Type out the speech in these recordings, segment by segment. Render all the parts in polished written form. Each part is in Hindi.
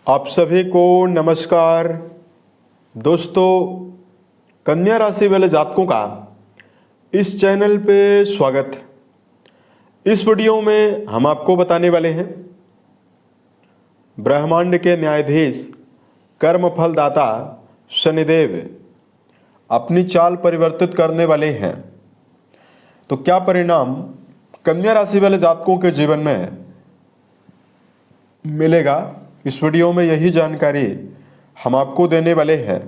आप सभी को नमस्कार। दोस्तों, कन्या राशि वाले जातकों का इस चैनल पे स्वागत। इस वीडियो में हम आपको बताने वाले हैं ब्रह्मांड के न्यायाधीश कर्मफल दाता शनिदेव अपनी चाल परिवर्तित करने वाले हैं। तो क्या परिणाम कन्या राशि वाले जातकों के जीवन में मिलेगा, इस वीडियो में यही जानकारी हम आपको देने वाले हैं।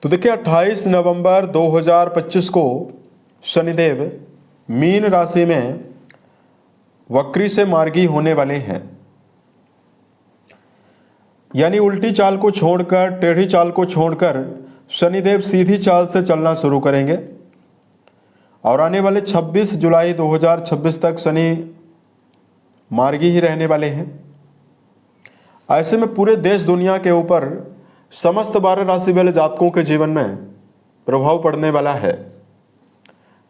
तो देखिए, 28 नवंबर 2025 को शनिदेव मीन राशि में वक्री से मार्गी होने वाले हैं। यानी उल्टी चाल को छोड़कर, टेढ़ी चाल को छोड़कर शनिदेव सीधी चाल से चलना शुरू करेंगे और आने वाले 26 जुलाई 2026 तक शनि मार्गी ही रहने वाले हैं। ऐसे में पूरे देश दुनिया के ऊपर समस्त 12 राशि वाले जातकों के जीवन में प्रभाव पड़ने वाला है।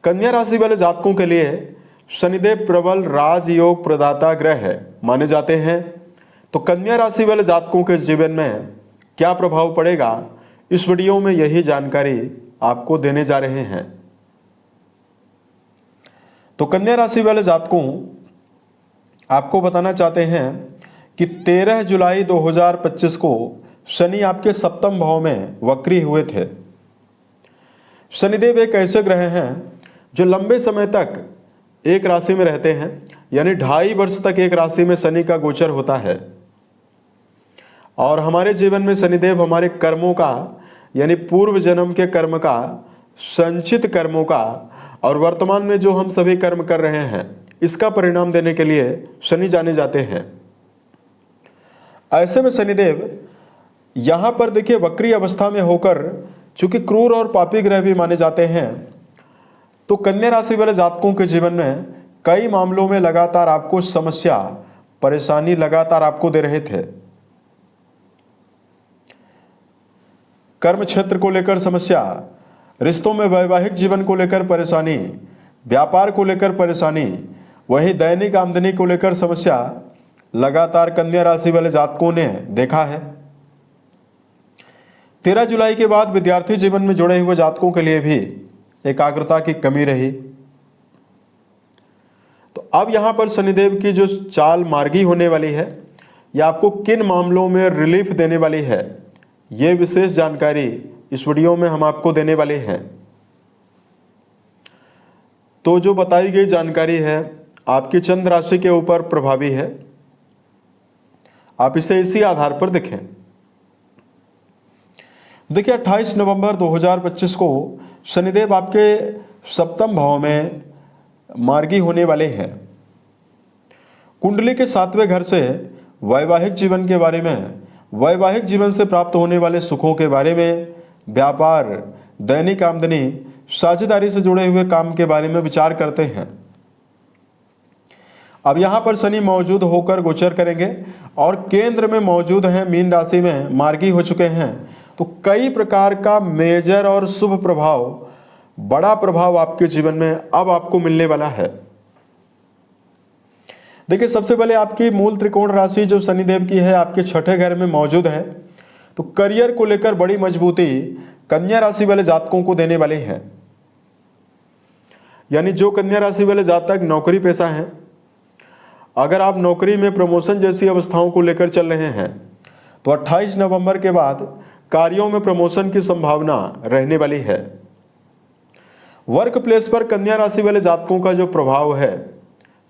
कन्या राशि वाले जातकों के लिए शनिदेव प्रबल राजयोग प्रदाता ग्रह है माने जाते हैं। तो कन्या राशि वाले जातकों के जीवन में क्या प्रभाव पड़ेगा, इस वीडियो में यही जानकारी आपको देने जा रहे हैं। तो कन्या राशि वाले जातकों, आपको बताना चाहते हैं कि 13 जुलाई 2025 को शनि आपके सप्तम भाव में वक्री हुए थे। शनिदेव एक ऐसे ग्रह हैं जो लंबे समय तक एक राशि में रहते हैं, यानी 2.5 वर्ष तक एक राशि में शनि का गोचर होता है। और हमारे जीवन में शनिदेव हमारे कर्मों का, यानी पूर्व जन्म के कर्म का, संचित कर्मों का और वर्तमान में जो हम सभी कर्म कर रहे हैं इसका परिणाम देने के लिए शनि जाने जाते हैं। ऐसे में शनिदेव यहां पर देखिए वक्री अवस्था में होकर, चूंकि क्रूर और पापी ग्रह भी माने जाते हैं, तो कन्या राशि वाले जातकों के जीवन में कई मामलों में लगातार आपको समस्या, परेशानी लगातार आपको दे रहे थे। कर्म क्षेत्र को लेकर समस्या, रिश्तों में वैवाहिक जीवन को लेकर परेशानी, व्यापार को लेकर परेशानी, वहीं दैनिक आमदनी को लेकर समस्या लगातार कन्या राशि वाले जातकों ने देखा है। 13 जुलाई के बाद विद्यार्थी जीवन में जुड़े हुए जातकों के लिए भी एकाग्रता की कमी रही। तो अब यहां पर शनिदेव की जो चाल मार्गी होने वाली है, यह आपको किन मामलों में रिलीफ देने वाली है, यह विशेष जानकारी इस वीडियो में हम आपको देने वाले हैं। तो जो बताई गई जानकारी है आपकी चंद्र राशि के ऊपर प्रभावी है, आप इसे इसी आधार पर देखें। देखिए, 28 नवंबर 2025 को शनिदेव आपके सप्तम भाव में मार्गी होने वाले हैं। कुंडली के 7वें घर से वैवाहिक जीवन के बारे में, वैवाहिक जीवन से प्राप्त होने वाले सुखों के बारे में, व्यापार, दैनिक आमदनी, साझेदारी से जुड़े हुए काम के बारे में विचार करते हैं। अब यहां पर शनि मौजूद होकर गोचर करेंगे और केंद्र में मौजूद हैं, मीन राशि में मार्गी हो चुके हैं। तो कई प्रकार का मेजर और शुभ प्रभाव, बड़ा प्रभाव आपके जीवन में अब आपको मिलने वाला है। देखिए, सबसे पहले आपकी मूल त्रिकोण राशि जो शनिदेव की है आपके 6ठे घर में मौजूद है। तो करियर को लेकर बड़ी मजबूती कन्या राशि वाले जातकों को देने वाले हैं। यानी जो कन्या राशि वाले जातक नौकरी पेशा हैं, अगर आप नौकरी में प्रमोशन जैसी अवस्थाओं को लेकर चल रहे हैं, तो 28 नवंबर के बाद कार्यों में प्रमोशन की संभावना रहने वाली है। वर्क प्लेस पर कन्या राशि वाले जातकों का जो प्रभाव है,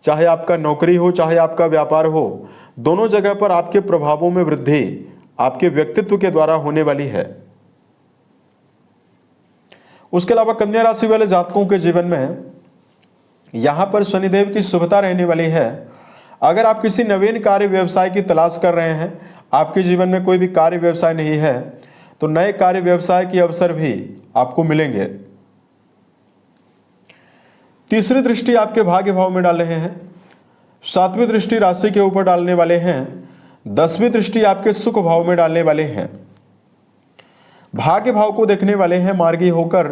चाहे आपका नौकरी हो चाहे आपका व्यापार हो, दोनों जगह पर आपके प्रभावों में वृद्धि आपके व्यक्तित्व के द्वारा होने वाली है। उसके अलावा कन्या राशि वाले जातकों के जीवन में यहां पर शनिदेव की शुभता रहने वाली है। अगर आप किसी नवीन कार्य व्यवसाय की तलाश कर रहे हैं, आपके जीवन में कोई भी कार्य व्यवसाय नहीं है, तो नए कार्य व्यवसाय के अवसर भी आपको मिलेंगे। तीसरी दृष्टि आपके भाग्य भाव में डाल रहे हैं, 7वीं दृष्टि राशि के ऊपर डालने वाले हैं, 10वीं दृष्टि आपके सुख भाव में डालने वाले हैं। भाग्य भाव को देखने वाले हैं मार्गी होकर।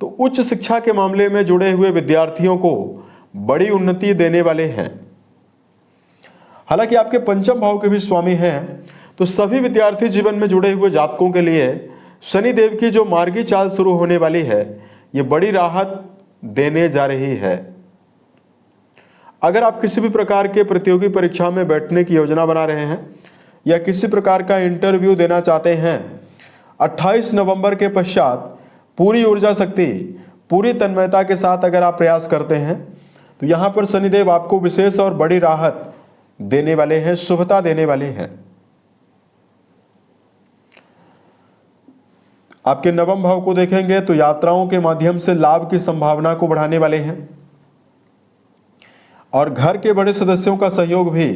तो उच्च शिक्षा के मामले में जुड़े हुए विद्यार्थियों को बड़ी उन्नति देने वाले हैं। हालांकि आपके पंचम भाव के भी स्वामी हैं, तो सभी विद्यार्थी जीवन में जुड़े हुए जातकों के लिए शनि देव की जो मार्गी चाल शुरू होने वाली है, ये बड़ी राहत देने जा रही है। अगर आप किसी भी प्रकार के प्रतियोगी परीक्षा में बैठने की योजना बना रहे हैं या किसी प्रकार का इंटरव्यू देना चाहते हैं, 28 नवंबर के पश्चात पूरी ऊर्जा शक्ति, पूरी तन्मयता के साथ अगर आप प्रयास करते हैं, तो यहाँ पर शनिदेव आपको विशेष और बड़ी राहत देने वाले हैं, शुभता देने वाले हैं। आपके नवम भाव को देखेंगे तो यात्राओं के माध्यम से लाभ की संभावना को बढ़ाने वाले हैं और घर के बड़े सदस्यों का सहयोग भी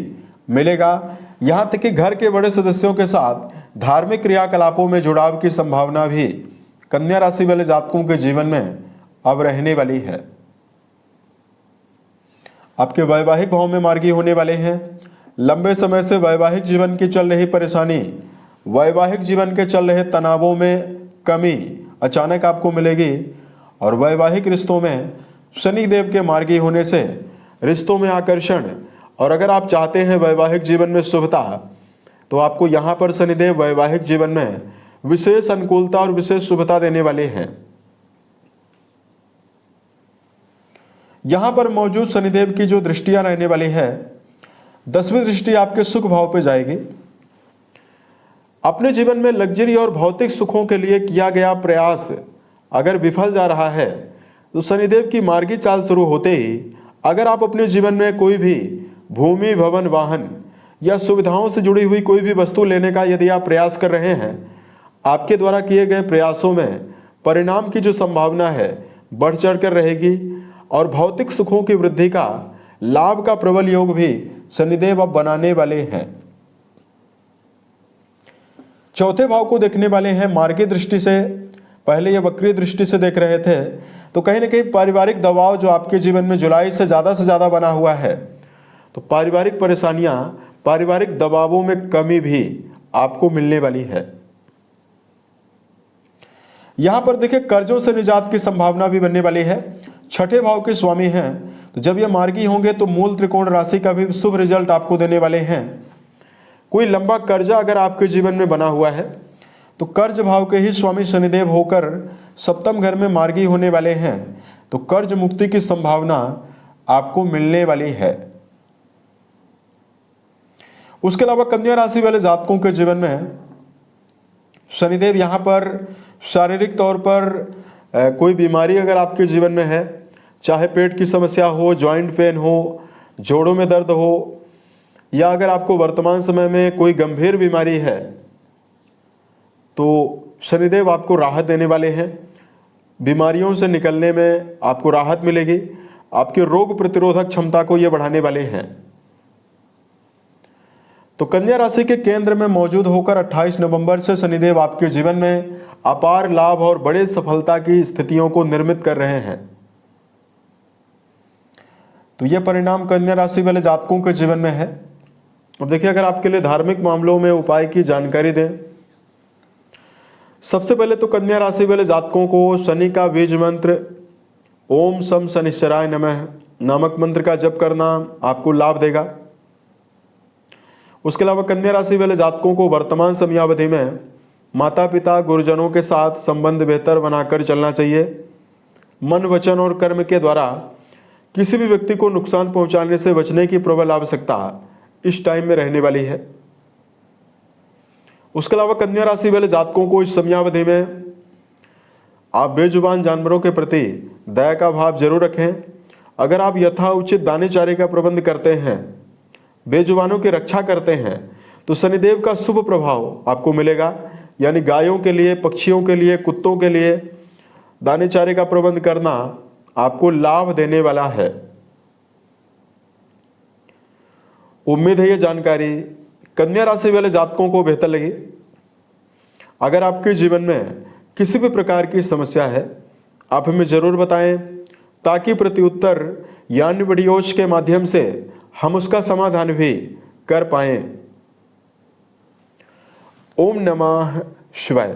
मिलेगा। यहां तक कि घर के बड़े सदस्यों के साथ धार्मिक क्रियाकलापों में जुड़ाव की संभावना भी कन्या राशि वाले जातकों के जीवन में अब रहने वाली है। आपके वैवाहिक भाव में मार्गी होने वाले हैं। लंबे समय से वैवाहिक जीवन की चल रही परेशानी, वैवाहिक जीवन के चल रहे तनावों में कमी अचानक आपको मिलेगी और वैवाहिक रिश्तों में शनि देव के मार्गी होने से रिश्तों में आकर्षण, और अगर आप चाहते हैं वैवाहिक जीवन में शुभता, तो आपको यहाँ पर शनिदेव वैवाहिक जीवन में विशेष अनुकूलता और विशेष शुभता देने वाले हैं। यहां पर मौजूद शनिदेव की जो दृष्टियां रहने वाली है, 10वीं दृष्टि आपके सुख भाव पे जाएगी। अपने जीवन में लग्जरी और भौतिक सुखों के लिए किया गया प्रयास अगर विफल जा रहा है, तो शनिदेव की मार्गी चाल शुरू होते ही अगर आप अपने जीवन में कोई भी भूमि, भवन, वाहन या सुविधाओं से जुड़ी हुई कोई भी वस्तु लेने का यदि आप प्रयास कर रहे हैं, आपके द्वारा किए गए प्रयासों में परिणाम की जो संभावना है बढ़ चढ़ कर रहेगी और भौतिक सुखों की वृद्धि का, लाभ का प्रबल योग भी शनिदेव अब बनाने वाले हैं। चौथे भाव को देखने वाले हैं मार्गी दृष्टि से। पहले ये वक्री दृष्टि से देख रहे थे, तो कहीं ना कहीं पारिवारिक दबाव जो आपके जीवन में जुलाई से ज़्यादा बना हुआ है, तो पारिवारिक परेशानियां, पारिवारिक दबावों में कमी भी आपको मिलने वाली है। यहां पर देखिए कर्जों से निजात की संभावना भी बनने वाली है। छठे भाव के स्वामी हैं, तो जब ये मार्गी होंगे तो मूल त्रिकोण राशि का भी शुभ रिजल्ट आपको देने वाले हैं। कोई लंबा कर्जा अगर आपके जीवन में बना हुआ है, तो कर्ज भाव के ही स्वामी शनिदेव होकर सप्तम घर में मार्गी होने वाले हैं, तो कर्ज मुक्ति की संभावना आपको मिलने वाली है। उसके अलावा कन्या राशि वाले जातकों के जीवन में शनिदेव यहां पर शारीरिक तौर पर कोई बीमारी अगर आपके जीवन में है, चाहे पेट की समस्या हो, जॉइंट पेन हो, जोड़ों में दर्द हो, या अगर आपको वर्तमान समय में कोई गंभीर बीमारी है, तो शनिदेव आपको राहत देने वाले हैं। बीमारियों से निकलने में आपको राहत मिलेगी। आपके रोग प्रतिरोधक क्षमता को ये बढ़ाने वाले हैं। तो कन्या राशि के केंद्र में मौजूद होकर 28 नवंबर से शनिदेव आपके जीवन में अपार लाभ और बड़े सफलता की स्थितियों को निर्मित कर रहे हैं। तो यह परिणाम कन्या राशि वाले जातकों के जीवन में है। अब देखिए, अगर आपके लिए धार्मिक मामलों में उपाय की जानकारी दें, सबसे पहले तो कन्या राशि वाले जातकों को शनि का बीज मंत्र ओम सम शनिश्चराय नमः नामक मंत्र का जप करना आपको लाभ देगा। उसके अलावा कन्या राशि वाले जातकों को वर्तमान समयावधि में माता पिता, गुरुजनों के साथ संबंध बेहतर बनाकर चलना चाहिए। मन, वचन और कर्म के द्वारा किसी भी व्यक्ति को नुकसान पहुंचाने से बचने की प्रबल आवश्यकता इस टाइम में रहने वाली है। उसके अलावा कन्या राशि वाले जातकों को इस समयावधि में आप बेजुबान जानवरों के प्रति दया का भाव जरूर रखें। अगर आप यथा उचित दाने चारे का प्रबंध करते हैं, बेजुबानों की रक्षा करते हैं, तो शनिदेव का शुभ प्रभाव आपको मिलेगा। यानी गायों के लिए, पक्षियों के लिए, कुत्तों के लिए दाने चारे का प्रबंध करना आपको लाभ देने वाला है। उम्मीद है ये जानकारी कन्या राशि वाले जातकों को बेहतर लगी। अगर आपके जीवन में किसी भी प्रकार की समस्या है, आप हमें जरूर बताएं, ताकि प्रत्युत्तर यानी वीडियोज के माध्यम से हम उसका समाधान भी कर पाएं। ओम नमः शिवाय।